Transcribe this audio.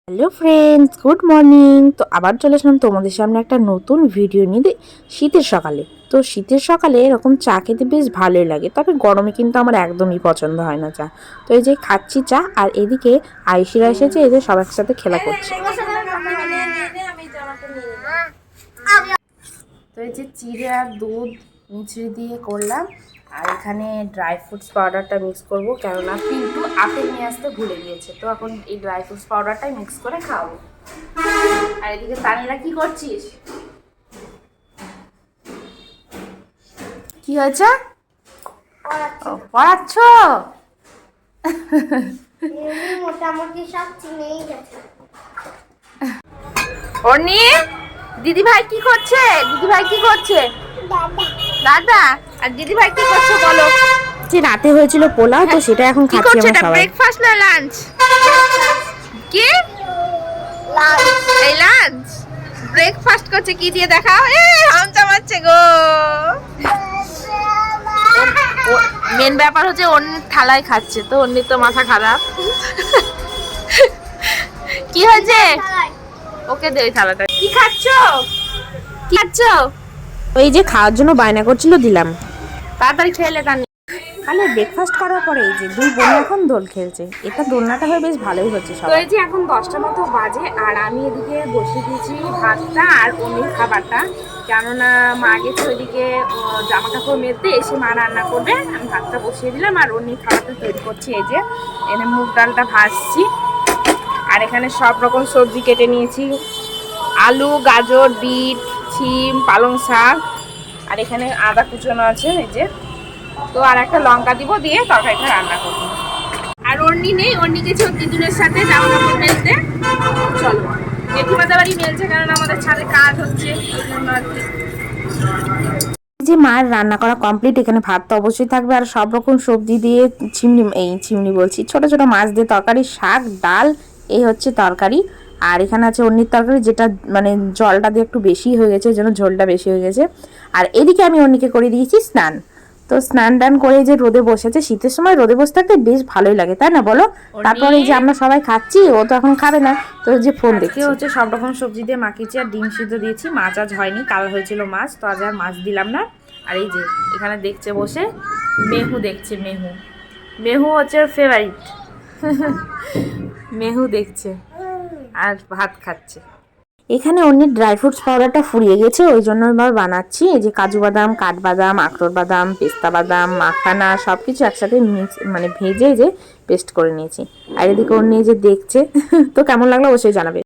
Hello friends, good morning. তো আবার চলে আসলাম তোমাদের সামনে একটা নতুন ভিডিও নিয়ে শীতের সকালে। তো শীতের সকালে এরকম চা খেতে বেশ ভালোই লাগে, তবে গরমে কিন্তু আমার একদমই পছন্দ হয় না চা। তো এই যে খাচ্ছি চা, আর এদিকে আয়ুষীরা এসেছে, এদের সবার সাথে খেলা করছে। তো এই যে চিড়ে আর দুধ মিছরি দিয়ে করলাম, আর এখানে ড্রাই ফ্রুটস পাউডারটা মিক্স করবো, কেননা কিন্তু আপেল নিয়ে আসতে ভুলে গিয়েছে। তো এখন এই ড্রাই ফ্রুটস পাউডারটাই মিক্স করে খাওয়াবো। আর এদিকে তানিরা কি করছিস? কি হয়েছে? পড়াচ্ছ? মোটামুটি সব চিনেই গেছে। অর্নি, দিদি ভাই কি করছে? দিদি ভাই কি করছে? দাদা। আর দিদি ভাই কি করছে বলো? যে রাতে হয়েছিল পোলাও, তো সেটা এখন খাচ্ছি আমরা সবাই। ব্রেকফাস্ট না লাঞ্চ? কি এই লাঞ্চ? ব্রেকফাস্ট করছে কি দিয়ে দেখাও? হামচা মারছে গো। মেন ব্যাপার হচ্ছে অন্যের থালায় খাচ্ছে, তো অন্যের তো মাথা খারাপ। কি হয়েছে? ওকে দে ওই থালাটা। কি খাচ্ছো? কি খাচ্ছো? ওই যে খাওয়ার জন্য বায়না করছিল, দিলাম। তাড়াতাড়ি খেলে তা নেই। তাহলে ব্রেকফাস্ট করার পরে এই যে দুই বোন এখন দোল খেলছে। এটা দোলনাটা হয়ে বেশ ভালোই হচ্ছে সব। তো এই যে এখন 10টা মতো বাজে, আর আমি এদিকে বসিয়ে দিয়েছি ভাতটা আর অন্যের খাবারটা, কেননা মা গেছে ওইদিকে জামা কাপড় মেলতে, এসে মা রান্না করবে। আমি ভাতটা বসিয়ে দিলাম আর অন্যের খাবারটা তৈরি করছি। এই যে এনে মুগ ডালটা ভাজছি, আর এখানে সব রকম সবজি কেটে নিয়েছি, আলু, গাজর, বিট, শিম, পালং শাক, আর এখানে আদা কুচনো আছে এই যে। তো আর একটা লঙ্কা দিব, দিয়ে তরকারিটা রান্না করবো। আর অর্নি নেই, অর্নি গেছে ওর দিদুনের সাথে জামা কাপড় মেলতে। চলো, জেঠিমাদের বাড়ি মেলছে, কারণ আমাদের ছাদে কাজ হচ্ছে, ওই জন্য আর কি। যে মার রান্না করা কমপ্লিট। এখানে ভাত তো অবশ্যই থাকবে, আর সব রকম সবজি দিয়ে চিমনি বলছি, ছোট ছোট মাছ দিয়ে তরকারি, শাক, ডাল, এই হচ্ছে তরকারি। আর এখানে আছে অন্যের তরকারি, যেটা মানে জলটা দিয়ে একটু বেশি হয়ে গেছে, এই জন্য ঝোলটা বেশি হয়ে গেছে। আর এদিকে আমি অন্যকে করে দিয়েছি স্নান। তো স্নান টান করে যে রোদে বসেছে, শীতের সময় রোদে বসে থাকতে বেশ ভালোই লাগে, তাই না বলো? তারপরে এই যে আমরা সবাই খাচ্ছি, ও তো এখন খাবে না, তো যে ফোন দেখে হচ্ছে সব রকম সবজি দিয়ে মাখিয়েছি, আর ডিম সিদ্ধ দিয়েছি। মাছ আজ হয়নি, কাল হয়েছিল মাছ, তো আজ আর মাছ দিলাম না। আর এই যে এখানে দেখছে বসে, মেহু দেখছে। মেহু হচ্ছে ওর ফেভারিট। মেহু দেখছে আর ভাত খাচ্ছে। এখানে অন্যের ড্রাই ফ্রুটস পাউডারটা ফুরিয়ে গেছে, ওই জন্য এবার বানাচ্ছি। এই যে কাজু বাদাম, কাঠবাদাম, আখরোট বাদাম, পেস্তা বাদাম, মাখানা সব কিছু একসাথে মিক্স মানে ভেজে যে পেস্ট করে নিয়েছি। আর এদিকে অন্য যে দেখছে। তো কেমন লাগলো অবশ্যই জানাবে।